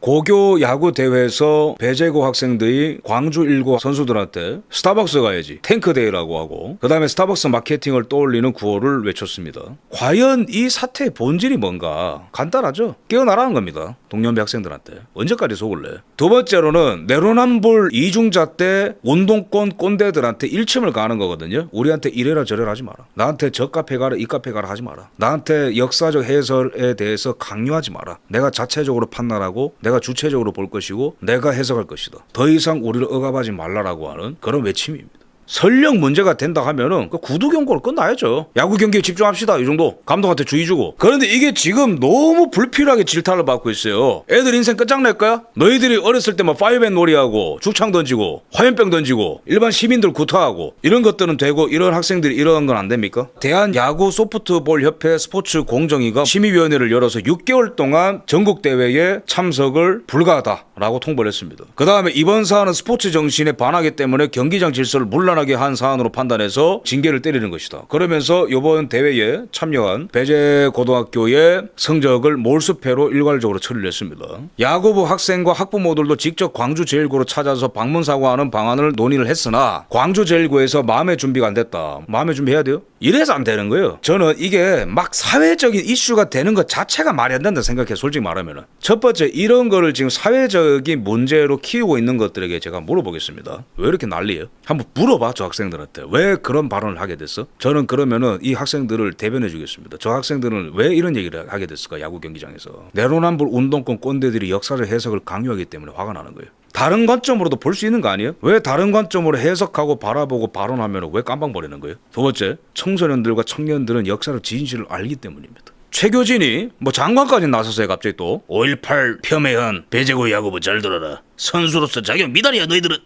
고교 야구 대회에서 배제고 학생들이 광주 1고 선수들한테 스타벅스 가야지 탱크데이라고 하고 그 다음에 스타벅스 마케팅을 떠올리는 구호를 외쳤습니다. 과연 이 사태의 본질이 뭔가 간단하죠. 깨어나라는 겁니다. 동년배 학생들한테. 언제까지 속을래? 두 번째로는 내로남불 이중자 때 운동권 꼰대들한테 일침을 가는 거거든요. 우리한테 이래라 저래라 하지 마라. 나한테 저 카페 가라 이 카페 가라 하지 마라. 나한테 역사적 해설에 대해서 강요하지 마라. 내가 자체적으로 판단하고 내가 주체적으로 볼 것이고 내가 해석할 것이다. 더 이상 우리를 억압하지 말라라고 하는 그런 외침입니다. 설령 문제가 된다 하면은 그 구두 경고로 끝나야죠. 야구 경기에 집중합시다. 이 정도. 감독한테 주의 주고. 그런데 이게 지금 너무 불필요하게 질타를 받고 있어요. 애들 인생 끝장낼 거야? 너희들이 어렸을 때 뭐 파이브앤 놀이하고 죽창 던지고 화염병 던지고 일반 시민들 구타하고 이런 것들은 되고 이런 학생들이 이런 건 안 됩니까? 대한야구 소프트볼 협회 스포츠 공정위가 심의위원회를 열어서 6개월 동안 전국 대회에 참석을 불가하다라고 통보를 했습니다. 그 다음에 이번 사안은 스포츠 정신에 반하기 때문에 경기장 질서를 문란하게 한 사안으로 판단해서 징계를 때리는 것이다. 그러면서 이번 대회에 참여한 배제고등학교의 성적을 몰수패로 일괄적으로 처리를 했습니다. 야구부 학생과 학부모들도 직접 광주제일고로 찾아서 방문 사과하는 방안을 논의를 했으나 광주제일고에서 마음의 준비가 안 됐다. 마음의 준비해야 돼요? 이래서 안 되는 거예요. 저는 이게 막 사회적인 이슈가 되는 것 자체가 말이 안 된다 생각해. 솔직히 말하면은. 첫 번째 이런 거를 지금 사회적인 문제로 키우고 있는 것들에게 제가 물어보겠습니다. 왜 이렇게 난리예요? 한번 물어봐 저 학생들한테. 왜 그런 발언을 하게 됐어? 저는 그러면은 이 학생들을 대변해 주겠습니다. 저 학생들은 왜 이런 얘기를 하게 됐을까? 야구 경기장에서. 내로남불 운동권 꼰대들이 역사적 해석을 강요하기 때문에 화가 나는 거예요. 다른 관점으로도 볼 수 있는 거 아니에요? 왜 다른 관점으로 해석하고 바라보고 발언하면 왜 깜빵거리는 거예요? 두 번째, 청소년들과 청년들은 역사적 진실을 알기 때문입니다. 최교진이 뭐 장관까지 나섰어요. 갑자기 또 5.18 폄훼한 배제고 야구부 잘 들어라. 선수로서 자격 미달이야 너희들은.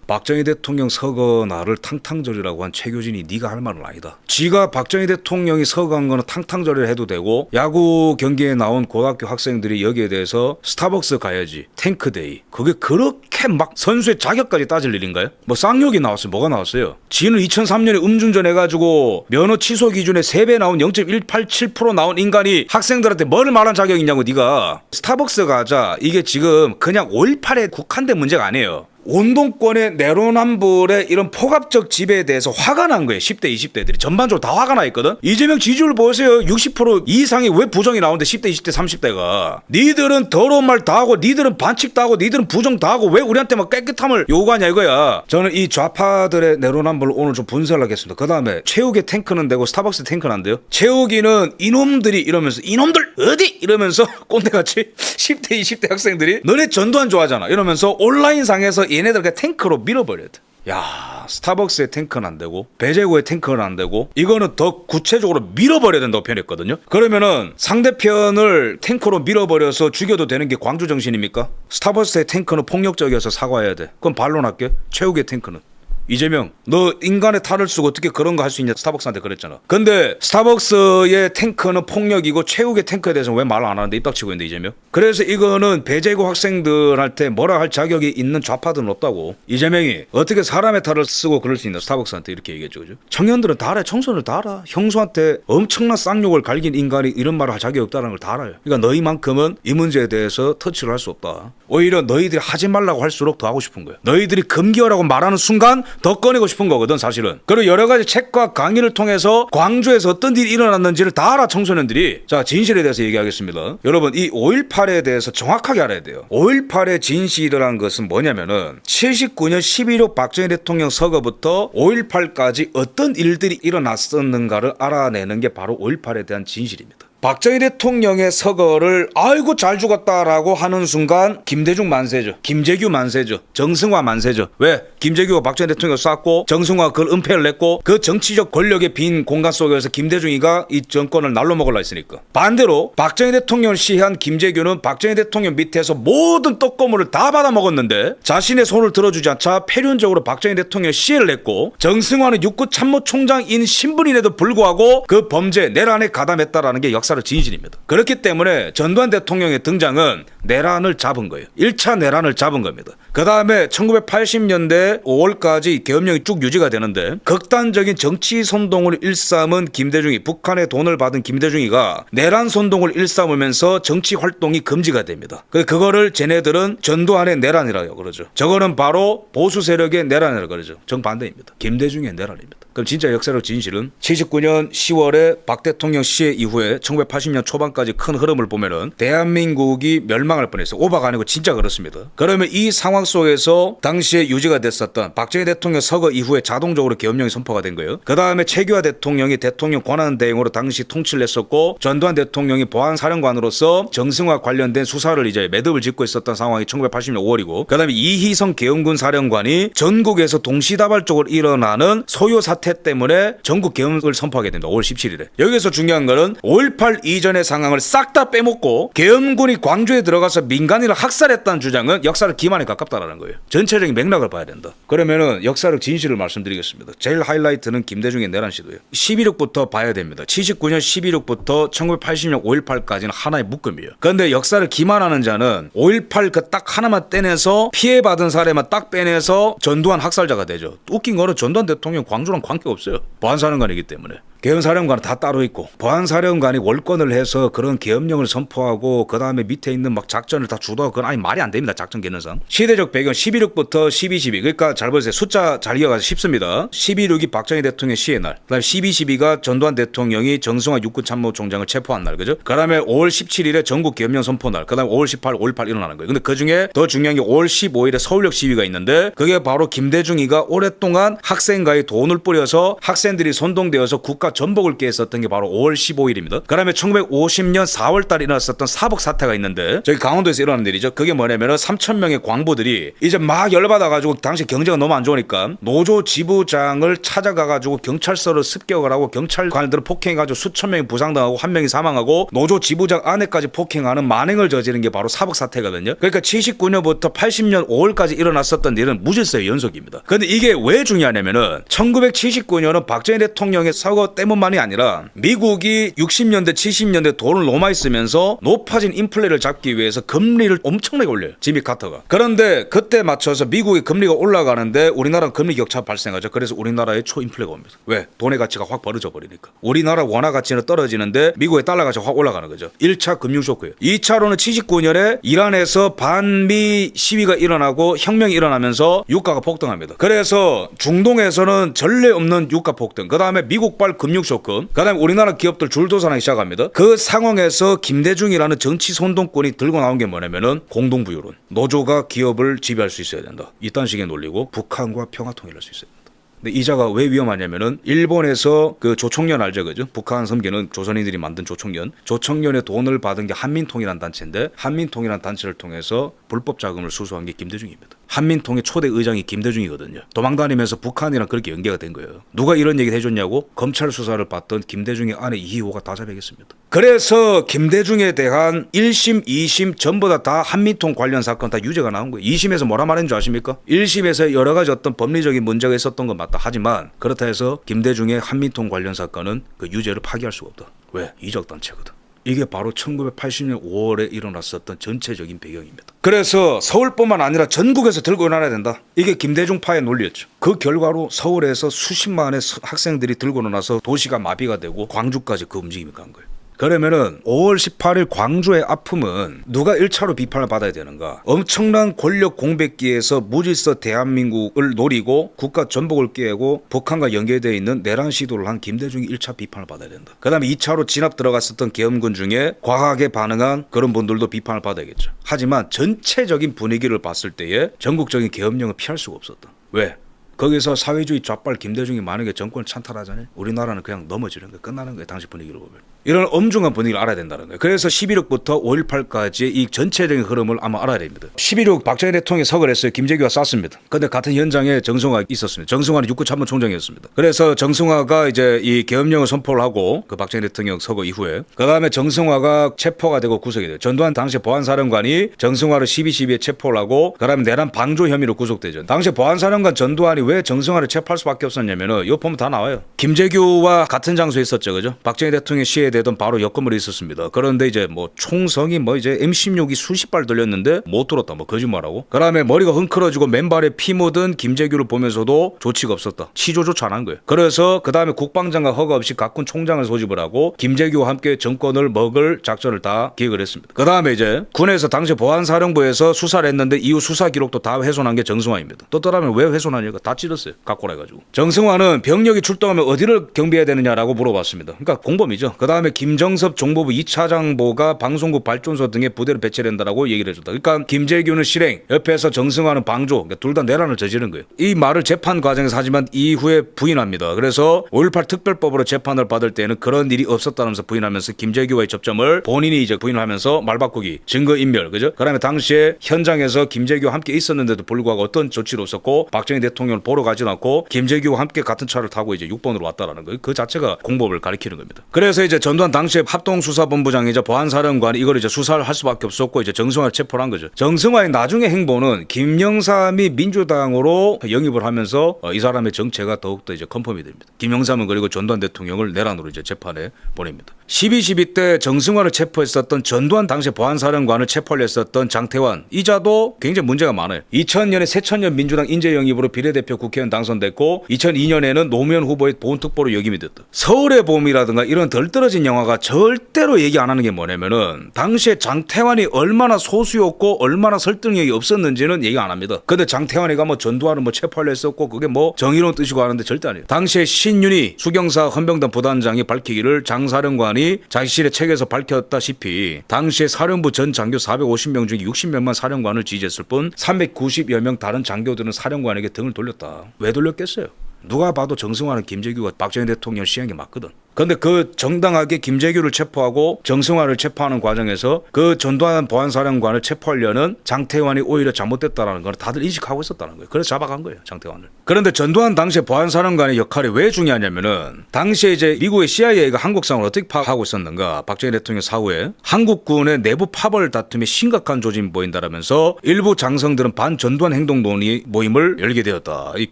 박정희 대통령 서거날을 탕탕절이라고 한 최교진이 네가 할 말은 아니다. 지가 박정희 대통령이 서거한 거는 탕탕절이라 해도 되고 야구 경기에 나온 고등학교 학생들이 여기에 대해서 스타벅스 가야지 탱크데이 그게 그렇게 막 선수의 자격까지 따질 일인가요? 뭐 쌍욕이 나왔어요. 뭐가 나왔어요? 지는 2003년에 음주운전 해가지고 면허 취소 기준에 3배 나온 0.187% 나온 인간이 학생들한테 뭘 말한 자격이 있냐고. 네가 스타벅스 가자. 이게 지금 그냥 5.18에 국한된 문제가 아니에요. 운동권의 내로남불의 이런 포갑적 지배에 대해서 화가 난 거예요. 10대 20대들이 전반적으로 다 화가 나 있거든. 이재명 지지율 보세요. 60% 이상이 왜 부정이 나오는데 10대 20대 30대가 니들은 더러운 말 다 하고 니들은 반칙 다 하고 니들은 부정 다 하고 왜 우리한테 막 깨끗함을 요구하냐 이거야. 저는 이 좌파들의 내로남불을 오늘 좀 분석을 하겠습니다. 그 다음에 체육의 탱크는 되고 스타벅스 탱크는 안 돼요. 체육이는 이놈들이 이러면서 이놈들 어디 이러면서 꼰대같이 10대 20대 학생들이 너네 전두환 좋아하잖아 이러면서 온라인상에서 얘네들 그냥 탱크로 밀어버려야 돼. 야, 스타벅스의 탱크는 안 되고 배제고의 탱크는 안 되고 이거는 더 구체적으로 밀어버려야 된다고 표현했거든요. 그러면은 상대편을 탱크로 밀어버려서 죽여도 되는 게 광주 정신입니까? 스타벅스의 탱크는 폭력적이어서 사과해야 돼. 그럼 반론할게. 최욱의 탱크는. 이재명 너 인간의 탈을 쓰고 어떻게 그런 거 할 수 있냐 스타벅스한테 그랬잖아. 근데 스타벅스의 탱크는 폭력이고 최욱의 탱크에 대해서는 왜 말 안 하는데 입 닥치고 있는데 이재명. 그래서 이거는 배제고 학생들한테 뭐라 할 자격이 있는 좌파들은 없다고. 이재명이 어떻게 사람의 탈을 쓰고 그럴 수 있나 스타벅스한테 이렇게 얘기했죠. 그죠? 청년들은 다 알아요. 청소년들 다 알아. 형수한테 엄청난 쌍욕을 갈긴 인간이 이런 말을 할 자격이 없다는 걸 다 알아요. 그러니까 너희만큼은 이 문제에 대해서 터치를 할 수 없다. 오히려 너희들이 하지 말라고 할수록 더 하고 싶은 거예요. 너희들이 금기어라고 말하는 순간 더 꺼내고 싶은 거거든 사실은. 그리고 여러 가지 책과 강의를 통해서 광주에서 어떤 일이 일어났는지를 다 알아 청소년들이. 자, 진실에 대해서 얘기하겠습니다. 여러분 이 5.18에 대해서 정확하게 알아야 돼요. 5.18의 진실이라는 것은 뭐냐면은 79년 11.6 박정희 대통령 서거부터 5.18까지 어떤 일들이 일어났었는가를 알아내는 게 바로 5.18에 대한 진실입니다. 박정희 대통령의 서거를 아이고 잘 죽었다라고 하는 순간 김대중 만세죠. 김재규 만세죠. 정승화 만세죠. 왜? 김재규가 박정희 대통령을 쐈고 정승화가 그걸 은폐를 냈고 그 정치적 권력의 빈 공간 속에서 김대중이가 이 정권을 날로 먹으려 했으니까. 반대로 박정희 대통령을 시해한 김재규는 박정희 대통령 밑에서 모든 떡고물을 다 받아먹었는데 자신의 손을 들어주지 않자 폐륜적으로 박정희 대통령을 시해를 했고 정승화는 육구 참모총장인 신분임에도 불구하고 그 범죄 내란에 가담했다라는 게 역사 역사적 진실입니다. 그렇기 때문에 전두환 대통령의 등장은 내란을 잡은 거예요. 1차 내란을 잡은 겁니다. 그 다음에 1980년대 5월까지 계엄령이 쭉 유지가 되는데 극단적인 정치 선동을 일삼은 김대중이, 북한의 돈을 받은 김대중이가 내란 선동을 일삼으면서 정치 활동이 금지가 됩니다. 그거를 쟤네들은 전두환의 내란이라고 그러죠. 저거는 바로 보수 세력의 내란이라고 그러죠. 정반대입니다. 김대중의 내란입니다. 그럼 진짜 역사적 진실은 79년 10월에 박 대통령 시해 이후에 1980년 초반까지 큰 흐름을 보면은 대한민국이 멸망할 뻔했어요. 오바가 아니고 진짜 그렇습니다. 그러면 이 상황 속에서 당시에 유지가 됐었던 박정희 대통령 서거 이후에 자동적으로 계엄령이 선포가 된 거예요. 그 다음에 최규하 대통령이 대통령 권한 대행으로 당시 통치를 했었고 전두환 대통령이 보안사령관으로서 정승화 관련된 수사를 이제 매듭을 짓고 있었던 상황이 1980년 5월이고 그 다음에 이희성 계엄군 사령관이 전국에서 동시다발적으로 일어나는 소요 사태 때문에 전국 계엄을 선포하게 됩니다. 5월 17일에. 여기서 중요한 거는 5.18 이전의 상황을 싹 다 빼먹고 계엄군이 광주에 들어가서 민간인을 학살했다는 주장은 역사를 기만에 가깝다라는 거예요. 전체적인 맥락을 봐야 된다. 그러면은 역사적 진실을 말씀드리겠습니다. 제일 하이라이트는 김대중의 내란 시도예요. 11.6부터 봐야 됩니다. 79년 11.6부터 1980년 5.18까지는 하나의 묶음이에요. 그런데 역사를 기만하는 자는 5.18 그 딱 하나만 떼내서 피해받은 사례만 딱 빼내서 전두환 학살자가 되죠. 웃긴 거는 전두환 대통령 광주랑 관계가 없어요. 보안사령관이기 때문에. 계엄사령관은 다 따로 있고 보안사령관이 월권을 해서 그런 계엄령을 선포하고 그 다음에 밑에 있는 막 작전을 다 주도하고 그건 아니 말이 안 됩니다. 작전 개념상. 시대적 배경 11.6부터 12.12 그러니까 잘 보세요. 숫자 잘 이어가서 쉽습니다. 12.6이 박정희 대통령 시해 날, 그 다음에 12.12가 전두환 대통령이 정승화 육군참모총장을 체포한 날, 그죠? 그 다음에 5월 17일에 전국 계엄령 선포 날, 그 다음에 5월 18, 5.18 일어나는 거예요. 근데 그 중에 더 중요한 게 5월 15일에 서울역 시위가 있는데 그게 바로 김대중이가 오랫동안 학생가에 돈을 뿌려서 학생들이 선동되어서 국가 전복을 깨했었던 게 바로 5월 15일입니다. 그 다음에 1950년 4월 달에 일어났었던 사복 사태가 있는데 저기 강원도에서 일어난 일이죠. 그게 뭐냐면은 3,000명의 광부들이 이제 막 열받아가지고 당시 경제가 너무 안 좋으니까 노조 지부장을 찾아가가지고 경찰서를 습격을 하고 경찰관들을 폭행해가지고 수천 명이 부상당하고 한 명이 사망하고 노조 지부장 아내까지 폭행하는 만행을 저지른 게 바로 사복 사태거든요. 그러니까 79년부터 80년 5월까지 일어났었던 일은 무질서의 연속입니다. 근데 이게 왜 중요하냐면은 1979년은 박정희 대통령의 사고 때문만이 아니라 미국이 60년대 70년대 돈을 너무 많이 쓰면서 높아진 인플레를 잡기 위해서 금리를 엄청나게 올려요. 지미 카터가. 그런데 그때 맞춰서 미국의 금리가 올라가는데 우리나라는 금리 격차 발생하죠. 그래서 우리나라에 초인플레가 옵니다. 왜? 돈의 가치가 확 벌어져 버리니까. 우리나라 원화 가치는 떨어지는데 미국의 달러 가치가 확 올라가는 거죠. 1차 금융 쇼크예요. 2차로는 79년에 이란에서 반미 시위가 일어나고 혁명이 일어나면서 유가가 폭등합니다. 그래서 중동에서는 전례 없는 유가 폭등. 그다음에 미국발 금융 쇼크. 그다음에 우리나라 기업들 줄도산하기 시작합니다. 그 상황에서 김대중이라는 정치 선동꾼이 들고 나온 게 뭐냐면은 공동부유론. 노조가 기업을 지배할 수 있어야 된다. 이딴 식의 논리고 북한과 평화 통일할 수 있어야 된다. 근데 이자가 왜 위험하냐면은 일본에서 그 조총련 알죠, 그죠? 북한 섬기는 조선인들이 만든 조총련. 조총련의 돈을 받은 게 한민통이라는 단체인데 한민통이라는 단체를 통해서 불법 자금을 수수한 게 김대중입니다. 한민통의 초대 의장이 김대중이거든요. 도망다니면서 북한이랑 그렇게 연계가 된 거예요. 누가 이런 얘기를 해줬냐고? 검찰 수사를 받던 김대중의 아내 이희호가 다 자백했습니다. 그래서 김대중에 대한 1심, 2심 전부 다 한민통 관련 사건 다 유죄가 나온 거예요. 2심에서 뭐라 말했는 줄 아십니까? 1심에서 여러 가지 어떤 법리적인 문제가 있었던 건 맞다. 하지만 그렇다 해서 김대중의 한민통 관련 사건은 그 유죄를 파기할 수가 없다. 왜? 이적단체거든. 이게 바로 1980년 5월에 일어났었던 전체적인 배경입니다. 그래서 서울뿐만 아니라 전국에서 들고 일어나야 된다. 이게 김대중파의 논리였죠. 그 결과로 서울에서 수십만의 학생들이 들고 일어나서 도시가 마비가 되고 광주까지 그 움직임이 간 거예요. 그러면은 5월 18일 광주의 아픔은 누가 1차로 비판을 받아야 되는가? 엄청난 권력 공백기에서 무질서 대한민국을 노리고 국가 전복을 깨고 북한과 연계되어 있는 내란 시도를 한 김대중이 1차 비판을 받아야 된다. 그 다음에 2차로 진압 들어갔었던 계엄군 중에 과하게 반응한 그런 분들도 비판을 받아야겠죠. 하지만 전체적인 분위기를 봤을 때에 전국적인 계엄령을 피할 수가 없었다. 왜? 거기서 사회주의 좌빨 김대중이 만약에 정권을 찬탈하잖아요. 우리나라는 그냥 넘어지는 거예요. 끝나는 거예요. 당시 분위기를 보면. 이런 엄중한 분위기를 알아야 된다는 거예요. 그래서 11.6부터 5.18까지의 이 전체적인 흐름을 아마 알아야 됩니다. 11.6 박정희 대통령이 서거를 했어요. 김재규가 쐈습니다. 근데 같은 현장에 정승화가 있었습니다. 정승화는 육군참모총장이었습니다. 그래서 정승화가 이제 이 계엄령을 선포를 하고 그 박정희 대통령 서거 이후에 그 다음에 정승화가 체포가 되고 구속이 돼요. 전두환 당시 보안사령관이 정승화를 12.12에 체포를 하고 그 다음에 내란 방조 혐의로 구속되죠. 당시 보안사령관 전두환이 왜 정승화를 체포할 수밖에 없었냐면은 이 보면 다 나와요. 김재규와 같은 장소에 있었죠. 그죠? 박정희 대통령 시해에 되던 바로 옆건물에 있었습니다. 그런데 이제 뭐 총성이 뭐 이제 M16이 수십 발 들렸는데 못 들었다 뭐 거짓말하고. 그다음에 머리가 흥크러지고 맨발에 피 묻은 김재규를 보면서도 조치가 없었다. 치조조차 안 한 거예요. 그래서 그다음에 국방장관 허가 없이 각군 총장을 소집을 하고 김재규와 함께 정권을 먹을 작전을 다 기획을 했습니다. 그다음에 이제 군에서 당시 보안사령부에서 수사를 했는데 이후 수사 기록도 다 훼손한 게 정승화입니다. 또 따라면 왜 훼손하냐고 다 찌렀어요. 각고라 해가지고. 정승화는 병력이 출동하면 어디를 경비해야 되느냐라고 물어봤습니다. 그러니까 공범이죠. 그다음에 김정섭 정보부 2차장보가 방송국 발전소 등에 부대를 배치된다라고 얘기를 해줬다. 그러니까 김재규는 실행, 옆에서 정승화는 방조, 그러니까 둘 다 내란을 저지른 거예요. 이 말을 재판 과정에서 하지만 이후에 부인합니다. 그래서 5.18 특별법으로 재판을 받을 때는 그런 일이 없었다면서 부인하면서 김재규와의 접점을 본인이 이제 부인하면서 말 바꾸기, 증거인멸, 그죠? 그다음에 당시에 현장에서 김재규와 함께 있었는데도 불구하고 어떤 조치도 없었고 박정희 대통령을 보러 가지 않고 김재규와 함께 같은 차를 타고 이제 6번으로 왔다라는 거예요. 그 자체가 공법을 가리키는 겁니다. 그래서 이제 전두환 당시에 합동수사본부장이자 보안사령관이 이걸 이제 수사를 할 수밖에 없었고 이제 정승화를 체포를 한 거죠. 정승화의 나중에 행보는 김영삼이 민주당으로 영입을 하면서 이 사람의 정체가 더욱더 이제 컨펌이 됩니다. 김영삼은 그리고 전두환 대통령을 내란으로 이제 재판에 보냅니다. 12.12 때 정승화를 체포했었던 전두환 당시 보안사령관을 체포하려 했었던 장태환 이자도 굉장히 문제가 많아요. 2000년에 새천년 민주당 인재 영입으로 비례대표 국회의원 당선됐고 2002년에는 노무현 후보의 보훈특보로 역임이 됐다. 서울의 봄이라든가 이런 덜 떨어진 영화가 절대로 얘기 안 하는 게 뭐냐면은 당시에 장태환이 얼마나 소수였고 얼마나 설득력이 없었는지는 얘기 안 합니다. 근데 장태환이가 뭐 전두환을 뭐 체포하려 했었고 그게 뭐 정의로운 뜻이고 하는데 절대 아니에요. 당시에 신윤희 수경사 헌병단 부단장이 밝히기를 장사령관이 자신의 책에서 밝혔다시피 당시에 사령부 전 장교 450명 중에 60명만 사령관을 지지했을 뿐 390여 명 다른 장교들은 사령관에게 등을 돌렸다. 왜 돌렸겠어요? 누가 봐도 정승화는 김재규가 박정희 대통령 시행이 맞거든. 근데 그 정당하게 김재규를 체포하고 정승화를 체포하는 과정에서 그 전두환 보안사령관을 체포하려는 장태환이 오히려 잘못됐다는 걸 다들 인식하고 있었다는 거예요. 그래서 잡아간 거예요, 장태환을. 그런데 전두환 당시에 보안사령관의 역할이 왜 중요하냐면은 당시에 이제 미국의 CIA가 한국 상황을 어떻게 파악하고 있었는가? 박정희 대통령 사후에 한국군의 내부 파벌 다툼이 심각한 조짐이 보인다라면서 일부 장성들은 반전두환 행동 논의 모임을 열게 되었다. 이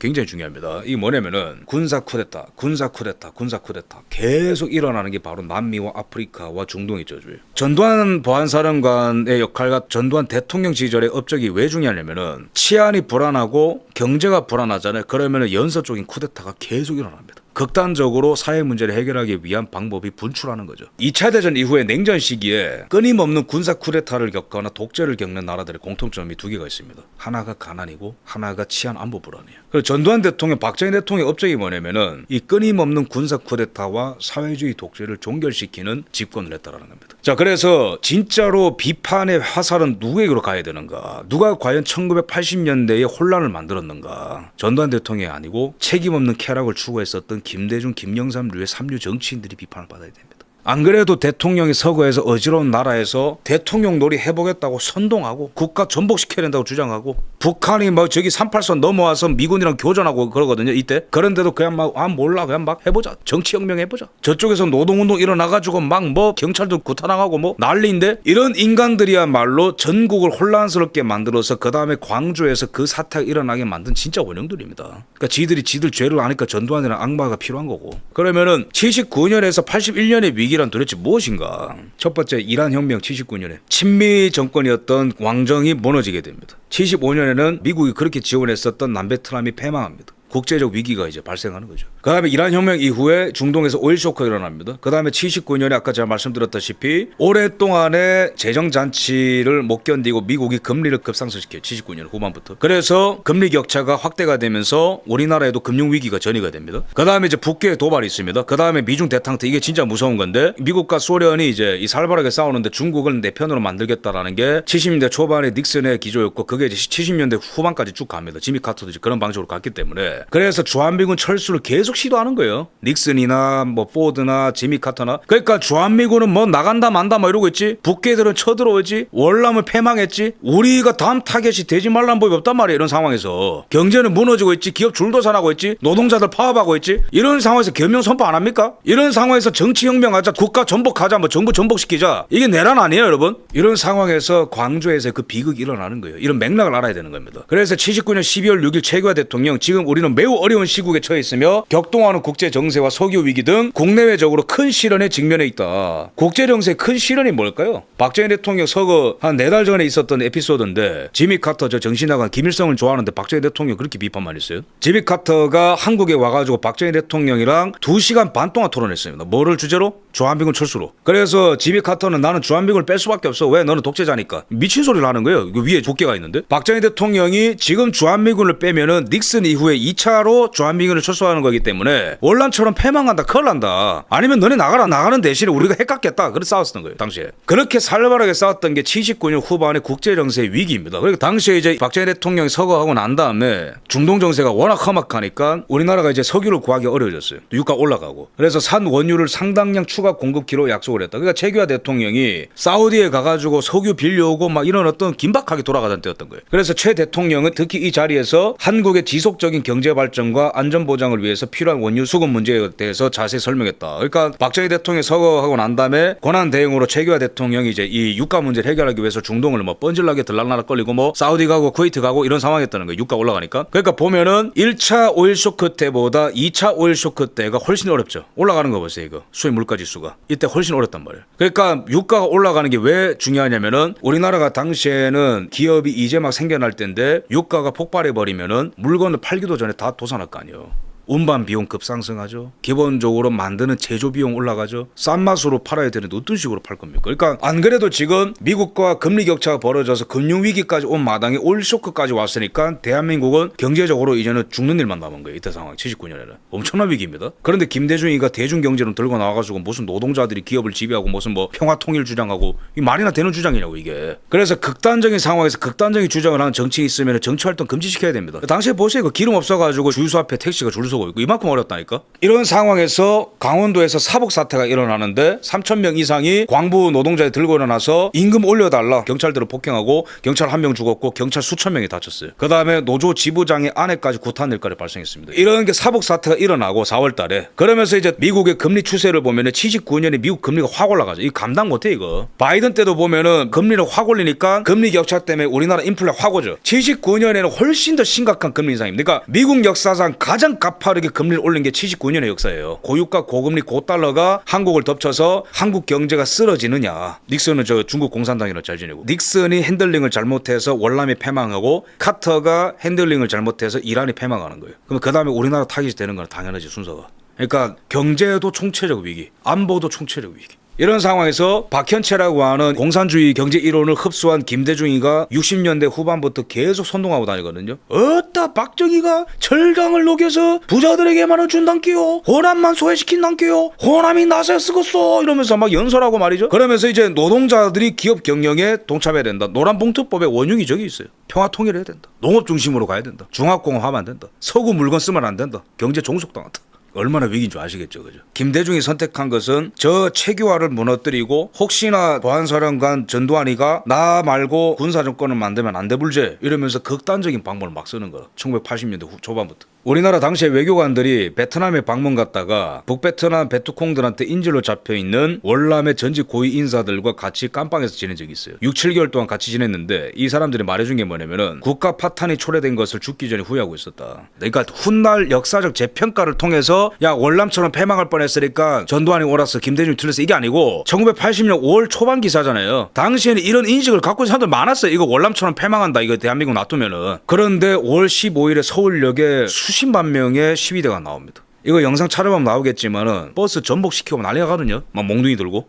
굉장히 중요합니다. 이게 뭐냐면은 군사 쿠데타, 군사 쿠데타, 군사 쿠데타. 계속 일어나는 게 바로 남미와 아프리카와 중동의 저주예요. 전두환 보안사령관의 역할과 전두환 대통령 시절의 업적이 왜 중요하냐면은 치안이 불안하고 경제가 불안하잖아요. 그러면은 연쇄적인 쿠데타가 계속 일어납니다. 극단적으로 사회 문제를 해결하기 위한 방법이 분출하는 거죠. 2차 대전 이후에 냉전 시기에 끊임없는 군사 쿠데타를 겪거나 독재를 겪는 나라들의 공통점이 두 개가 있습니다. 하나가 가난이고 하나가 치안 안보 불안이에요. 그래서 전두환 대통령, 박정희 대통령의 업적이 뭐냐면은 이 끊임없는 군사 쿠데타와 사회주의 독재를 종결시키는 집권을 했다라는 겁니다. 자, 그래서 진짜로 비판의 화살은 누구에게로 가야 되는가? 누가 과연 1980년대에 혼란을 만들었는가? 전두환 대통령이 아니고 책임 없는 쾌락을 추구했었던 김대중, 김영삼류의 삼류 정치인들이 비판을 받아야 됩니다. 안 그래도 대통령이 서거해서 어지러운 나라에서 대통령 놀이 해보겠다고 선동하고 국가 전복시켜야 된다고 주장하고 북한이 뭐 저기 38선 넘어와서 미군이랑 교전하고 그러거든요 이때. 그런데도 그냥 막 몰라 그냥 막 해보자, 정치혁명 해보자. 저쪽에서 노동운동 일어나가지고 막 뭐 경찰도 구타당하고 뭐 난리인데 이런 인간들이야말로 전국을 혼란스럽게 만들어서 그 다음에 광주에서 그 사태가 일어나게 만든 진짜 원흉들입니다. 그러니까 지들 죄를 아니까 전두환이랑 악마가 필요한 거고. 그러면은 79년에서 81년의 위기란 도대체 무엇인가? 첫 번째, 이란 혁명 79년에 친미 정권이었던 왕정이 무너지게 됩니다. 75년에는 미국이 그렇게 지원했었던 남베트남이 패망합니다. 국제적 위기가 이제 발생하는 거죠. 그 다음에 이란 혁명 이후에 중동에서 오일 쇼크가 일어납니다. 그 다음에 79년에 아까 제가 말씀드렸다시피 오랫동안의 재정잔치를 못 견디고 미국이 금리를 급상승시켜요. 79년 후반부터. 그래서 금리 격차가 확대가 되면서 우리나라에도 금융위기가 전이가 됩니다. 그 다음에 이제 북괴의 도발이 있습니다. 그 다음에 미중 대탕트, 이게 진짜 무서운 건데 미국과 소련이 이제 이 살벌하게 싸우는데 중국을 내 편으로 만들겠다라는 게 70년대 초반에 닉슨의 기조였고 그게 이제 70년대 후반까지 쭉 갑니다. 지미 카터도 이제 그런 방식으로 갔기 때문에. 그래서 주한미군 철수를 계속 시도하는 거예요. 닉슨이나 뭐 포드나 지미 카터나. 그러니까 주한미군은 뭐 나간다 만다 뭐 이러고 있지. 북괴들은 쳐들어오지. 월남을 패망했지. 우리가 다음 타겟이 되지 말란 법이 없단 말이에요. 이런 상황에서 경제는 무너지고 있지. 기업 줄도산하고 있지. 노동자들 파업하고 있지. 이런 상황에서 겸용 선포 안 합니까? 이런 상황에서 정치혁명하자, 국가 전복하자, 뭐 정부 전복시키자. 이게 내란 아니에요, 여러분? 이런 상황에서 광주에서 그 비극이 일어나는 거예요. 이런 맥락을 알아야 되는 겁니다. 그래서 79년 12월 6일 최규하 대통령, 지금 우리는 한국은 매우 어려운 시국에 처해 있으며 격동하는 국제 정세와 석유 위기 등 국내외적으로 큰 시련에 직면해 있다. 국제 정세의 큰 시련이 뭘까요? 박정희 대통령 서거 한 4달 전에 있었던 에피소드인데 지미 카터 저 정신 나간 김일성을 좋아하는데 박정희 대통령 그렇게 비판만 했어요. 지미 카터가 한국에 와가지고 박정희 대통령이랑 2시간 반 동안 토론했습니다. 뭐를 주제로? 주한미군 철수로. 그래서 지미 카터는 나는 주한미군을 뺄 수밖에 없어. 왜? 너는 독재자니까. 미친 소리를 하는 거예요. 이거 위에 족계가 있는데. 박정희 대통령이 지금 주한미군을 빼면은 닉슨 이후에 2차로 주한미군을 철수하는 거기 때문에 월남처럼 패망한다. 큰일 난다. 아니면 너네 나가라. 나가는 대신에 우리가 핵깎겠다. 그렇게 싸웠던 거예요. 당시에. 그렇게 살벌하게 싸웠던 게 79년 후반의 국제정세의 위기입니다. 그러니까 당시에 이제 박정희 대통령이 서거하고 난 다음에 중동 정세가 워낙 험악하니까 우리나라가 이제 석유를 구하기 어려워졌어요. 유가 올라가고. 그래서 산 원유를 상당량 추가 공급기로 약속을 했다. 그러니까 최규하 대통령이 사우디에 가가지고 석유 빌려오고 막 이런 어떤 긴박하게 돌아가던 때였던 거예요. 그래서 최 대통령은 특히 이 자리에서 한국의 지속적인 경제 발전과 안전 보장을 위해서 필요한 원유 수급 문제에 대해서 자세히 설명했다. 그러니까 박정희 대통령이 서거하고 난 다음에 권한 대응으로 최규하 대통령이 이제 이 유가 문제를 해결하기 위해서 중동을 뭐 뻔질나게 들락날락 걸리고 뭐 사우디 가고 쿠웨이트 가고 이런 상황이었다는 거예요. 유가 올라가니까. 그러니까 보면은 1차 오일 쇼크 때보다 2차 오일 쇼크 때가 훨씬 어렵죠. 올라가는 거 보세요. 이거 수입 물가 지수가 이때 훨씬 어렵단 말이에요. 그러니까 유가가 올라가는 게 왜 중요하냐면은 우리나라가 당시에는 기업이 이제 막 생겨날 때인데 유가가 폭발해 버리면은 물건을 팔기도 전에 다 도산할 거 아니에요. 운반 비용 급상승하죠. 기본적으로 만드는 제조 비용 올라가죠. 싼 맛으로 팔아야 되는데 어떤 식으로 팔 겁니까? 그러니까 안 그래도 지금 미국과 금리 격차가 벌어져서 금융 위기까지 온 마당에 오일 쇼크까지 왔으니까 대한민국은 경제적으로 이제는 죽는 일만 남은 거예요. 이때 상황 79년에는 엄청난 위기입니다. 그런데 김대중이가 대중경제론 들고 나와가지고 무슨 노동자들이 기업을 지배하고 무슨 뭐 평화통일 주장하고 이 말이나 되는 주장이냐고 이게. 그래서 극단적인 상황에서 극단적인 주장을 하는 정치인이 있으면 정치활동 금지시켜야 됩니다. 당시에 보세요. 그 기름 없어가지고 주유소 앞에 택시가 줄 서고 있고 이만큼 어렵다니까. 이런 상황에서 강원도에서 사복 사태가 일어나는데 3,000명 이상이 광부 노동자에 들고 일어나서 임금 올려달라 경찰들을 폭행하고 경찰 1명 죽었고 경찰 수천 명이 다쳤어요. 그 다음에 노조 지부장의 아내까지 구타한 일까지 발생했습니다. 이런 게 사복 사태가 일어나고 4월 달에 그러면서 이제 미국의 금리 추세를 보면은 79년에 미국 금리가 확 올라가죠. 이거 감당 못해 이거. 바이든 때도 보면은 금리를 확 올리니까 금리 격차 때문에 우리나라 인플레 확 오죠. 79년에는 훨씬 더 심각한 금리 인상입니다. 그러니까 미국 역사상 가장 가파르게 금리를 올린 게 79년의 역사예요. 고유가 고금리 고달러가 한국을 덮쳐서 한국 경제가 쓰러지느냐. 닉슨은 저 중국 공산당이랑 잘 지내고 닉슨이 핸들링을 잘못해서 월남이 패망하고 카터가 핸들링을 잘못해서 이란이 패망하는 거예요. 그럼 그 다음에 우리나라 타깃이 되는 건 당연하지 순서가. 그러니까 경제도 총체적 위기, 안보도 총체적 위기. 이런 상황에서 박현채라고 하는 공산주의 경제 이론을 흡수한 김대중이가 60년대 후반부터 계속 선동하고 다니거든요. 어따 박정희가 철강을 녹여서 부자들에게만은 준단께요. 호남만 소외시킨단께요. 호남이 나서야 쓰겠어. 이러면서 막 연설하고 말이죠. 그러면서 이제 노동자들이 기업 경영에 동참해야 된다. 노란봉투법에 원흉이 저기 있어요. 평화통일해야 된다. 농업 중심으로 가야 된다. 중화공업 하면 안 된다. 서구 물건 쓰면 안 된다. 경제 종속당한다. 얼마나 위기인 줄 아시겠죠, 그죠? 김대중이 선택한 것은 저 최규하를 무너뜨리고 혹시나 보안사령관 전두환이가 나 말고 군사정권을 만들면 안 돼 불제 이러면서 극단적인 방법을 막 쓰는 거야. 1980년대 초반부터. 우리나라 당시에 외교관들이 베트남에 방문 갔다가 북베트남 베트콩들한테 인질로 잡혀있는 월남의 전직 고위 인사들과 같이 깜빵에서 지낸 적이 있어요. 6, 7개월 동안 같이 지냈는데 이 사람들이 말해준 게 뭐냐면은 국가 파탄이 초래된 것을 죽기 전에 후회하고 있었다. 그러니까 훗날 역사적 재평가를 통해서 야 월남처럼 패망할 뻔했으니까 전두환이 옳았어 김대중이 틀렸어 이게 아니고 1980년 5월 초반 기사잖아요. 당시에는 이런 인식을 갖고 있는 사람들 많았어요. 이거 월남처럼 패망한다 이거 대한민국 놔두면은. 그런데 5월 15일에 서울역에 수십만 명의 시위대가 나옵니다. 이거 영상 촬영하면 나오겠지만은 버스 전복시키고 난리가 가거든요. 막 몽둥이 들고.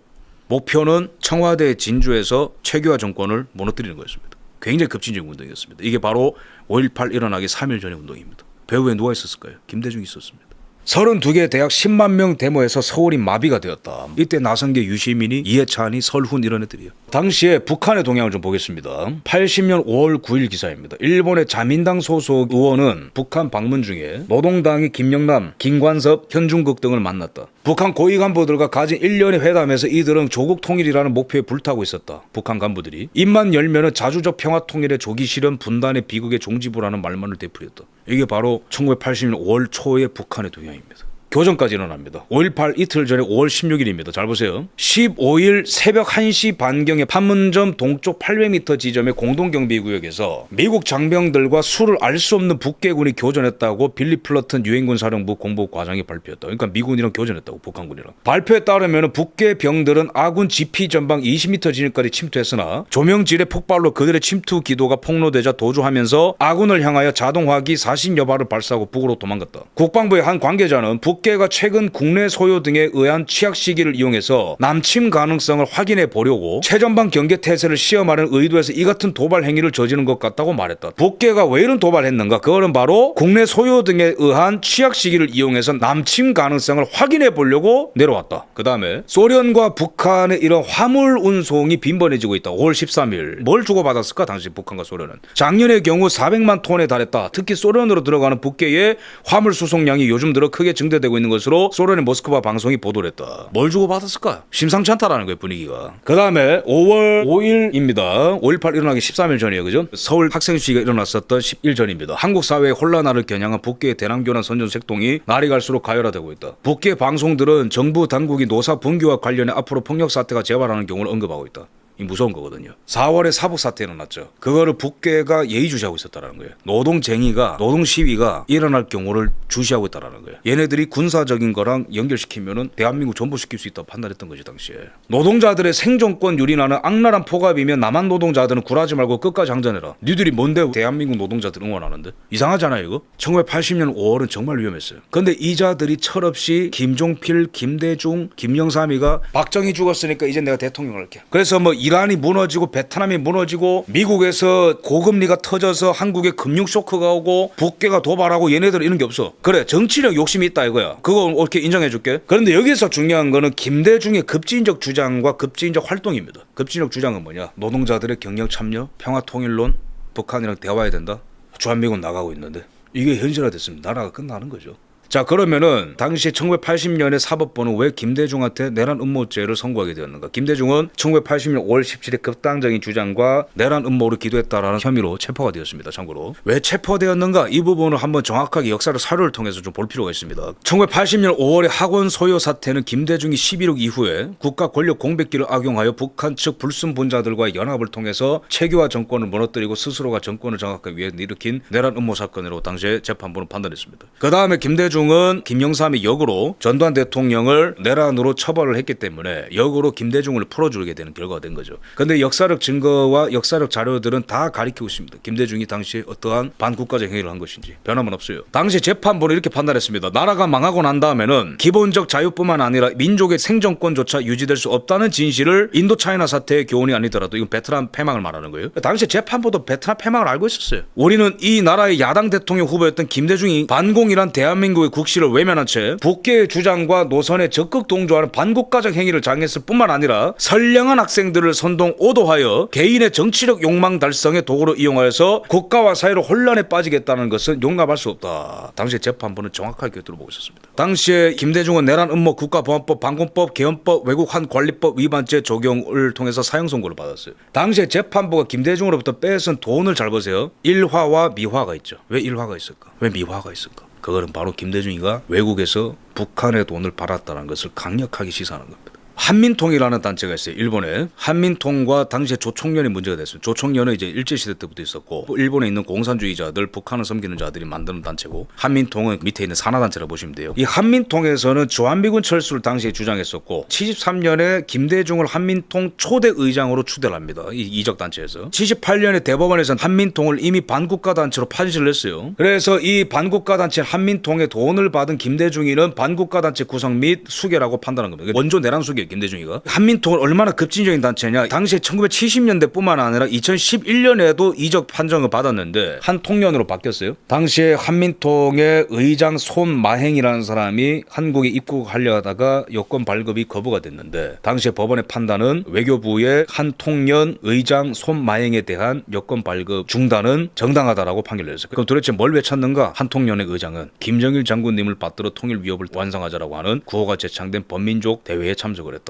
목표는 청와대 진주에서 최규하 정권을 무너뜨리는 거였습니다. 굉장히 급진적 운동이었습니다. 이게 바로 5.18 일어나기 3일 전의 운동입니다. 배후에 누가 있었을까요? 김대중이 있었습니다. 32개 대학 10만 명 데모에서 서울이 마비가 되었다. 이때 나선계, 유시민이, 이해찬이, 설훈 이런 애들이에요. 당시에 북한의 동향을 좀 보겠습니다. 80년 5월 9일 기사입니다. 일본의 자민당 소속 의원은 북한 방문 중에 노동당의 김영남, 김관섭, 현중국 등을 만났다. 북한 고위 간부들과 가진 1년의 회담에서 이들은 조국 통일이라는 목표에 불타고 있었다. 북한 간부들이 입만 열면은 자주적 평화 통일의 조기 실현 분단의 비극의 종지부라는 말만을 되풀이했다. 이게 바로 1980년 5월 초의 북한의 동향입니다. 교전까지 일어납니다. 5.18 이틀 전에 5월 16일입니다. 잘 보세요. 15일 새벽 1시 반경에 판문점 동쪽 800m 지점의 공동경비구역에서 미국 장병들과 수를 알 수 없는 북괴군이 교전했다고 빌리 플러튼 유엔군 사령부 공보 과장이 발표했다. 그러니까 미군이랑 교전했다고, 북한군이랑. 발표에 따르면 북괴 병들은 아군 지피 전방 20m 진입까지 침투했으나 조명질의 폭발로 그들의 침투 기도가 폭로되자 도주하면서 아군을 향하여 자동화기 40여 발을 발사하고 북으로 도망갔다. 국방부의 한 관계자는 북괴가 최근 국내 소요 등에 의한 취약 시기를 이용해서 남침 가능성을 확인해 보려고 최전방 경계 태세를 시험하는 의도에서 이 같은 도발 행위를 저지른 것 같다고 말했다. 북괴가 왜 이런 도발했는가? 그거는 바로 국내 소요 등에 의한 취약 시기를 이용해서 남침 가능성을 확인해 보려고 내려왔다. 그 다음에 소련과 북한의 이런 화물 운송이 빈번해지고 있다. 5월 13일 뭘 주고받았을까? 당시 북한과 소련은 작년의 경우 400만 톤에 달했다. 특히 소련으로 들어가는 북괴의 화물 수송량이 요즘 들어 크게 증대되고 있는 것으로 소련의 모스크바 방송이 보도를 했다. 뭘 주고받았을까? 심상치 않다라는 거예요, 분위기가. 그 다음에 5월 5일입니다. 5.18 일어나기 13일 전이에요, 그죠? 서울 학생 시위가 일어났었던 10일 전입니다. 한국 사회의 혼란화를 겨냥한 북괴의 대남교란 선전색동이 날이 갈수록 가열화되고 있다. 북괴 방송들은 정부 당국이 노사 분규와 관련해 앞으로 폭력 사태가 재발하는 경우를 언급하고 있다. 이 무서운 거거든요. 4월에 사북 사태 일어났죠. 그거를 북괴가 예의주시하고 있었다는 거예요. 노동쟁의가, 노동 시위가 일어날 경우를 주시하고 있다는 거예요. 얘네들이 군사적인 거랑 연결시키면은 대한민국 전부시킬 수 있다고 판단했던 거지 당시에. 노동자들의 생존권 유린하는 악랄한 포갑이면 남한 노동자들은 굴하지 말고 끝까지 항전해라. 니들이 뭔데 대한민국 노동자들 응원하는데? 이상하잖아요 이거? 1980년 5월은 정말 위험했어요. 근데 이자들이 철없이 김종필, 김대중, 김영삼이가 박정희 죽었으니까 이제 내가 대통령 할게. 그래서 뭐 이란이 무너지고 베트남이 무너지고 미국에서 고금리가 터져서 한국에 금융 쇼크가 오고 북괴가 도발하고 얘네들 이런 게 없어. 그래 정치력 욕심이 있다 이거야. 그거 이렇게 인정해 줄게. 그런데 여기서 중요한 거는 김대중의 급진적 주장과 급진적 활동입니다. 급진적 주장은 뭐냐? 노동자들의 경력 참여, 평화통일론, 북한이랑 대화해야 된다. 주한미군 나가고 있는데 이게 현실화됐으면 나라가 끝나는 거죠. 자 그러면은 당시 1980년에 사법부는 왜 김대중한테 내란 음모죄를 선고하게 되었는가? 김대중은 1980년 5월 17일 극단적인 주장과 내란 음모를 기도했다라는 혐의로 체포가 되었습니다. 참고로 왜 체포되었는가? 이 부분을 한번 정확하게 역사를 사료를 통해서 좀 볼 필요가 있습니다. 1980년 5월의 학원 소요 사태는 김대중이 11.6 이후에 국가 권력 공백기를 악용하여 북한 측 불순 분자들과의 연합을 통해서 최규하 정권을 무너뜨리고 스스로가 정권을 장악하기 위해 일으킨 내란 음모 사건으로 당시에 재판부는 판단했습니다. 그 다음에 김대중은 김영삼이 역으로 전두환 대통령을 내란으로 처벌을 했기 때문에 역으로 김대중을 풀어주게 되는 결과가 된 거죠. 그런데 역사적 증거와 역사적 자료들은 다 가리키고 있습니다. 김대중이 당시에 어떠한 반국가적 행위를 한 것인지 변함은 없어요. 당시 재판부는 이렇게 판단했습니다. 나라가 망하고 난 다음에는 기본적 자유뿐만 아니라 민족의 생존권조차 유지될 수 없다는 진실을 인도차이나 사태의 교훈이 아니더라도 이건 베트남 패망을 말하는 거예요. 당시 재판부도 베트남 패망을 알고 있었어요. 우리는 이 나라의 야당 대통령 후보였던 김대중이 반공이란 대한민국의 국시를 외면한 채 북괴의 주장과 노선에 적극 동조하는 반국가적 행위를 장했을 뿐만 아니라 선량한 학생들을 선동 오도하여 개인의 정치력 욕망 달성의 도구로 이용하여서 국가와 사회로 혼란에 빠지겠다는 것은 용납할 수 없다. 당시 재판부는 정확하게 들어보고 있었습니다. 당시에 김대중은 내란 음모 국가보안법, 반공법, 개헌법, 외국한 관리법 위반죄 적용을 통해서 사형 선고를 받았어요. 당시에 재판부가 김대중으로부터 뺏은 돈을 잘 보세요. 일화와 미화가 있죠. 왜 일화가 있을까? 왜 미화가 있을까? 그거는 바로 김대중이가 외국에서 북한의 돈을 받았다는 것을 강력하게 시사하는 겁니다. 한민통이라는 단체가 있어요. 일본에. 한민통과 당시에 조총련이 문제가 됐어요. 조총련은 이제 일제시대 때부터 있었고 일본에 있는 공산주의자들, 북한을 섬기는 자들이 만드는 단체고 한민통은 밑에 있는 산하단체라고 보시면 돼요. 이 한민통에서는 주한미군 철수를 당시에 주장했었고 73년에 김대중을 한민통 초대 의장으로 추대를 합니다. 이 이적단체에서. 78년에 대법원에서는 한민통을 이미 반국가단체로 판시를 했어요. 그래서 이 반국가단체 한민통에 돈을 받은 김대중이는 반국가단체 구성 및 수괴라고 판단한 겁니다. 원조 내란 수괴 김대중이가. 한민통은 얼마나 급진적인 단체냐. 당시에 1970년대뿐만 아니라 2011년에도 이적 판정을 받았는데 한 통련으로 바뀌었어요. 당시에 한민통의 의장 손마행이라는 사람이 한국에 입국하려 하다가 여권 발급이 거부가 됐는데 당시에 법원의 판단은 외교부의 한 통련 의장 손마행에 대한 여권 발급 중단은 정당하다라고 판결을 했어요. 그럼 도대체 뭘 외쳤는가? 한 통련의 의장은 김정일 장군님을 받들어 통일 위협을 완성하자라고 하는 구호가 제창된 범민족 대회에 참석을 했다.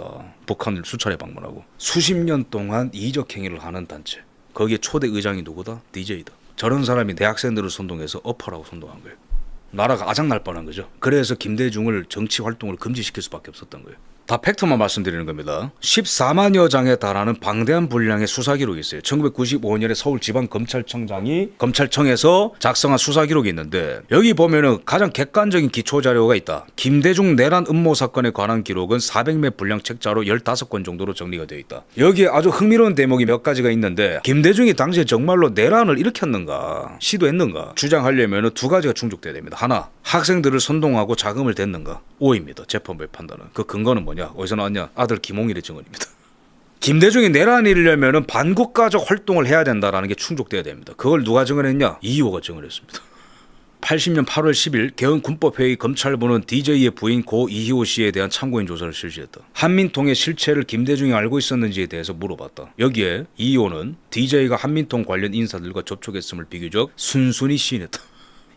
북한을 수차례 방문하고 수십 년 동안 이적 행위를 하는 단체. 거기에 초대 의장이 누구다? DJ다. 저런 사람이 대학생들을 선동해서 어퍼라고 선동한 거예요. 나라가 아작날 뻔한 거죠. 그래서 김대중을 정치 활동을 금지시킬 수밖에 없었던 거예요. 다 팩트만 말씀드리는 겁니다. 14만여 장에 달하는 방대한 분량의 수사 기록이 있어요. 1995년에 서울지방검찰청장이 검찰청에서 작성한 수사 기록이 있는데 여기 보면은 가장 객관적인 기초 자료가 있다. 김대중 내란 음모 사건에 관한 기록은 400매 분량 책자로 15권 정도로 정리가 되어 있다. 여기에 아주 흥미로운 대목이 몇 가지가 있는데 김대중이 당시에 정말로 내란을 일으켰는가 시도했는가 주장하려면 두 가지가 충족돼야 됩니다. 하나, 학생들을 선동하고 자금을 댔는가. O입니다. 재판부의 판단은. 그 근거는 뭐냐? 어디서 나왔냐? 아들 김홍일의 증언입니다. 김대중이 내란을 일으려면 반국가적 활동을 해야 된다라는 게 충족돼야 됩니다. 그걸 누가 증언했냐? 이희호가 증언했습니다. 80년 8월 10일 개헌군법회의 검찰부는 DJ의 부인 고 이희호 씨에 대한 참고인 조사를 실시했다. 한민통의 실체를 김대중이 알고 있었는지에 대해서 물어봤다. 여기에 이희호는 DJ가 한민통 관련 인사들과 접촉했음을 비교적 순순히 시인했다.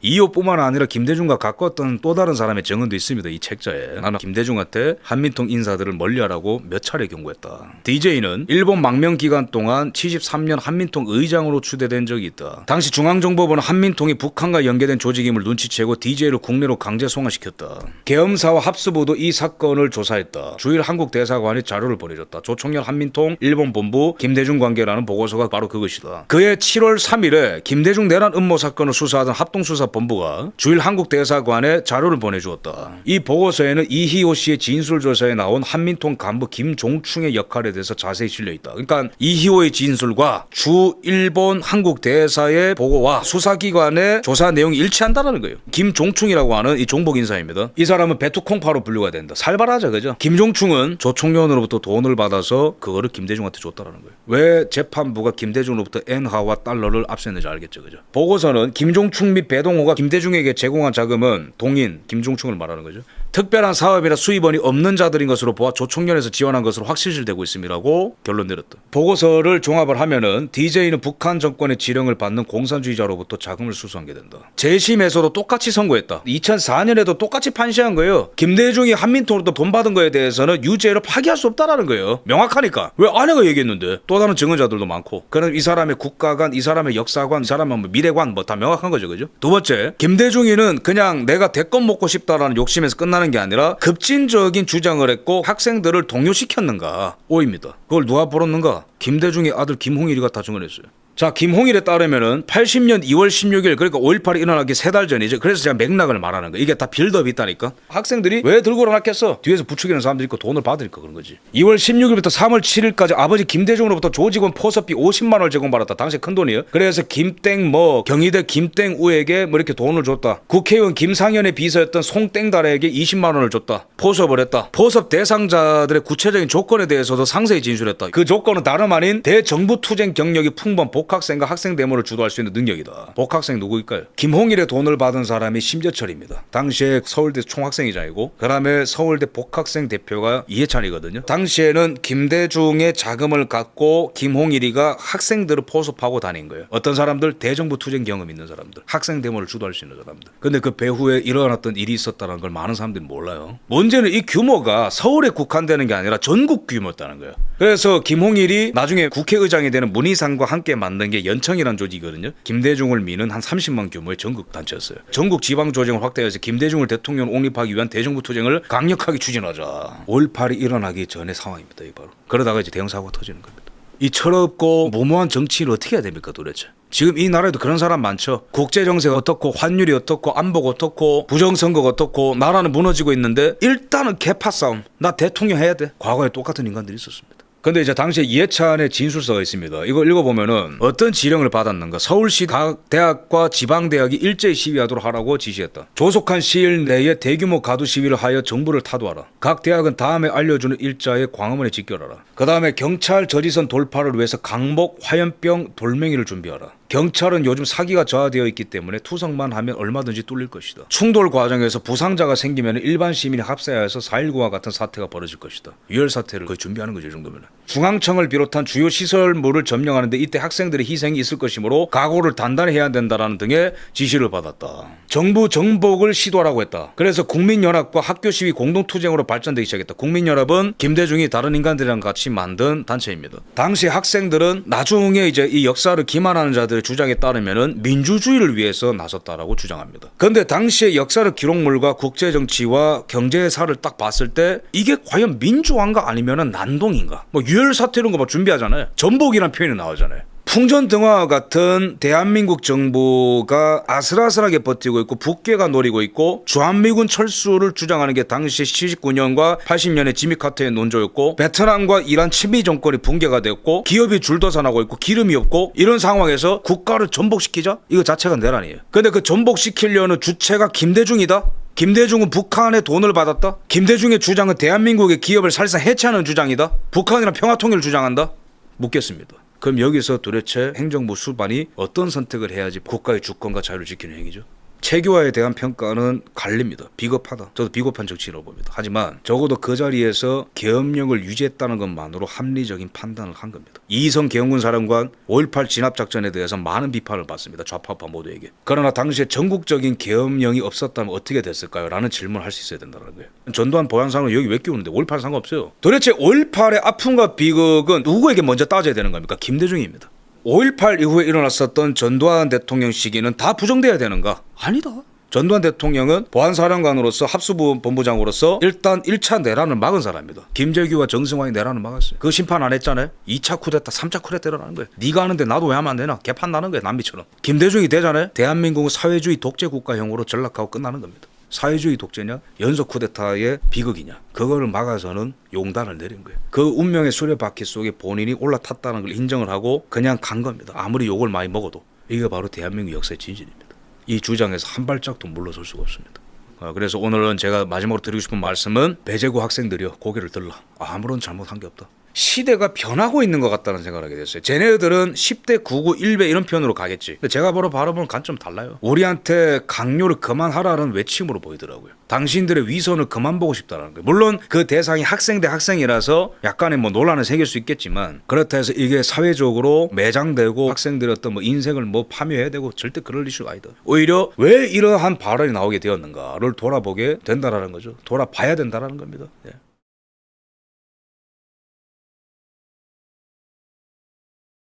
이호뿐만 아니라 김대중과 가까웠던 또 다른 사람의 증언도 있습니다. 이 책자에. 나는 김대중한테 한민통 인사들을 멀리하라고 몇 차례 경고했다. DJ는 일본 망명 기간 동안 73년 한민통 의장으로 추대된 적이 있다. 당시 중앙정보부는 한민통이 북한과 연계된 조직임을 눈치채고 DJ를 국내로 강제 송환시켰다. 계엄사와 합수부도 이 사건을 조사했다. 주일 한국대사관이 자료를 보내줬다. 조총련 한민통 일본 본부 김대중 관계라는 보고서가 바로 그것이다. 그해 7월 3일에 김대중 내란 음모 사건을 수사하던 합동수사 본부가 주일 한국대사관에 자료를 보내주었다. 이 보고서에는 이희호 씨의 진술조사에 나온 한민통 간부 김종충의 역할에 대해서 자세히 실려있다. 그러니까 이희호의 진술과 주 일본 한국대사의 보고와 수사기관의 조사 내용이 일치한다는 거예요. 김종충이라고 하는 이 종북인사입니다. 이 사람은 배투콩파로 분류가 된다. 살벌하죠, 그죠? 김종충은 조총련으로부터 돈을 받아서 그거를 김대중한테 줬다라는 거예요. 왜 재판부가 김대중으로부터 엔화와 달러를 압수했는지 알겠죠, 그죠? 보고서는 김종충 및 배동 호가 김대중에게 제공한 자금은 동인 김종충을 말하는 거죠. 특별한 사업이나 수입원이 없는 자들인 것으로 보아 조총련에서 지원한 것으로 확실시되고 있음이라고 결론 내렸다. 보고서를 종합을 하면은 DJ는 북한 정권의 지령을 받는 공산주의자로부터 자금을 수수한 게 된다. 재심에서도 똑같이 선고했다. 2004년에도 똑같이 판시한 거예요. 김대중이 한민통으로부터 돈 받은 거에 대해서는 유죄를 파기할 수 없다라는 거예요. 명확하니까. 왜 아내가 얘기했는데 또 다른 증언자들도 많고. 그럼 이 사람의 국가관, 이 사람의 역사관, 이 사람의 미래관 뭐 다 명확한 거죠, 그죠? 두 번째, 김대중이는 그냥 내가 대권 먹고 싶다라는 욕심에서 끝나는 게 아니라 급진적인 주장을 했고 학생들을 동요시켰는가. O입니다. 그걸 누가 벌었는가? 김대중의 아들 김홍일이가 다 증언했어요. 자, 김홍일에 따르면은 80년 2월 16일 그러니까 5.18이 일어나기 3달 전이죠. 그래서 제가 맥락을 말하는 거예요. 이게 다 빌드업이 있다니까. 학생들이 왜 들고 일어났겠어? 뒤에서 부추기는 사람들이 있고 돈을 받으니까 그런 거지. 2월 16일부터 3월 7일까지 아버지 김대중으로부터 조직원 포섭비 50만 원을 제공받았다. 당시 큰 돈이에요. 그래서 김땡 경희대 김땡우에게 뭐 이렇게 돈을 줬다. 국회의원 김상현의 비서였던 송땡달에게 20만 원을 줬다. 포섭을 했다. 포섭 대상자들의 구체적인 조건에 대해서도 상세히 진술했다. 그 조건은 다름 아닌 대정부 투쟁 경력이 풍부한 복학생과 학생 데모를 주도할 수 있는 능력이다. 복학생 누구일까요? 김홍일의 돈을 받은 사람이 심재철입니다. 당시에 서울대 총학생회장이고 그 다음에 서울대 복학생 대표가 이해찬이거든요. 당시에는 김대중의 자금을 갖고 김홍일이가 학생들을 포섭하고 다닌 거예요. 어떤 사람들? 대정부 투쟁 경험 있는 사람들. 학생 데모를 주도할 수 있는 사람들. 근데 그 배후에 일어났던 일이 있었다는 걸 많은 사람들이 몰라요. 문제는 이 규모가 서울에 국한되는 게 아니라 전국 규모였다는 거예요. 그래서 김홍일이 나중에 국회의장이 되는 문희상과 함께 만든 게 연청이라는 조직이거든요. 김대중을 미는 한 30만 규모의 전국 단체였어요. 전국 지방 조직을 확대해서 김대중을 대통령 옹립하기 위한 대정부 투쟁을 강력하게 추진하자. 5.18이 일어나기 전의 상황입니다. 이 바로. 그러다가 이제 대형 사고가 터지는 겁니다. 이 철없고 무모한 정치를 어떻게 해야 됩니까 도대체? 지금 이 나라에도 그런 사람 많죠. 국제정세가 어떻고 환율이 어떻고 안보가 어떻고 부정선거가 어떻고 나라는 무너지고 있는데 일단은 개파 싸움. 나 대통령 해야 돼. 과거에 똑같은 인간들이 있었습니다. 근데 이제 당시에 이해찬의 진술서가 있습니다. 이거 읽어보면은 어떤 지령을 받았는가. 서울시 각 대학과 지방대학이 일제히 시위하도록 하라고 지시했다. 조속한 시일 내에 대규모 가두 시위를 하여 정부를 타도하라. 각 대학은 다음에 알려주는 일자에 광화문에 집결하라. 그 다음에 경찰 저지선 돌파를 위해서 강목, 화염병, 돌멩이를 준비하라. 경찰은 요즘 사기가 저하되어 있기 때문에 투석만 하면 얼마든지 뚫릴 것이다. 충돌 과정에서 부상자가 생기면 일반 시민이 합세하여서 4.19와 같은 사태가 벌어질 것이다. 유혈 사태를 거의 준비하는 거죠, 이 정도면. 중앙청을 비롯한 주요 시설물을 점령하는데 이때 학생들의 희생이 있을 것이므로 각오를 단단히 해야 된다라는 등의 지시를 받았다. 정부 정복을 시도하라고 했다. 그래서 국민연합과 학교시위 공동투쟁으로 발전되기 시작했다. 국민연합은 김대중이 다른 인간들이랑 같이 만든 단체입니다. 당시 학생들은 나중에 이제 이 역사를 기만하는 자들의 주장에 따르면은 민주주의를 위해서 나섰다라고 주장합니다. 그런데 당시의 역사적 기록물과 국제 정치와 경제사를 딱 봤을 때 이게 과연 민주화인가 아니면은 난동인가? 뭐 유혈 사태 이런 거 막 준비하잖아요. 전복이라는 표현이 나오잖아요. 풍전등화와 같은 대한민국 정부가 아슬아슬하게 버티고 있고 북괴가 노리고 있고 주한미군 철수를 주장하는 게 당시 79년과 80년의 지미 카터의 논조였고 베트남과 이란 친미 정권이 붕괴가 되었고 기업이 줄도산하고 있고 기름이 없고 이런 상황에서 국가를 전복시키자? 이거 자체가 내란이에요. 근데 그 전복시키려는 주체가 김대중이다? 김대중은 북한의 돈을 받았다? 김대중의 주장은 대한민국의 기업을 사실상 해체하는 주장이다? 북한이랑 평화통일을 주장한다? 묻겠습니다. 그럼 여기서 도대체 행정부 수반이 어떤 선택을 해야지 국가의 주권과 자유를 지키는 행위죠? 체계화에 대한 평가는 갈립니다. 비겁하다. 저도 비겁한 정치라고 봅니다. 하지만 적어도 그 자리에서 계엄령을 유지했다는 것만으로 합리적인 판단을 한 겁니다. 이성 계엄군 사령관 5.18 진압작전에 대해서 많은 비판을 받습니다. 좌파우파 모두에게. 그러나 당시에 전국적인 계엄령이 없었다면 어떻게 됐을까요? 라는 질문을 할 수 있어야 된다는 거예요. 전두환 보안상을 여기 왜 끼우는데 5.18 상관없어요. 도대체 5.18의 아픔과 비극은 누구에게 먼저 따져야 되는 겁니까? 김대중입니다. 5.18 이후에 일어났었던 전두환 대통령 시기는 다 부정돼야 되는가? 아니다. 전두환 대통령은 보안사령관으로서 합수부 본부장으로서 일단 1차 내란을 막은 사람입니다. 김재규와 정승환이 내란을 막았어요. 그 심판 안 했잖아요. 2차 쿠데타, 3차 쿠데타를 하는 거예요. 네가 하는데 나도 왜 하면 안 되나? 개판 나는 거예요. 남미처럼. 김대중이 되잖아요. 대한민국은 사회주의 독재국가형으로 전락하고 끝나는 겁니다. 사회주의 독재냐 연속 쿠데타의 비극이냐 그거를 막아서는 용단을 내린 거예요. 그 운명의 수레바퀴 속에 본인이 올라탔다는 걸 인정을 하고 그냥 간 겁니다. 아무리 욕을 많이 먹어도. 이게 바로 대한민국 역사의 진실입니다. 이 주장에서 한 발짝도 물러설 수가 없습니다. 그래서 오늘은 제가 마지막으로 드리고 싶은 말씀은 배제고 학생들이여 고개를 들라. 아무런 잘못한 게 없다. 시대가 변하고 있는 것 같다는 생각을 하게 됐어요. 쟤네들은 10대, 9구, 1배 이런 표현으로 가겠지. 근데 제가 바라보는 관점 달라요. 우리한테 강요를 그만하라는 외침으로 보이더라고요. 당신들의 위선을 그만 보고 싶다는 거예요. 물론 그 대상이 학생 대 학생이라서 약간의 뭐 논란은 생길 수 있겠지만 그렇다 해서 이게 사회적으로 매장되고 학생들의 어떤 뭐 인생을 뭐 파묘해야 되고 절대 그럴 이슈가 아니다. 오히려 왜 이러한 발언이 나오게 되었는가를 돌아보게 된다라는 거죠. 돌아봐야 된다라는 겁니다. 예.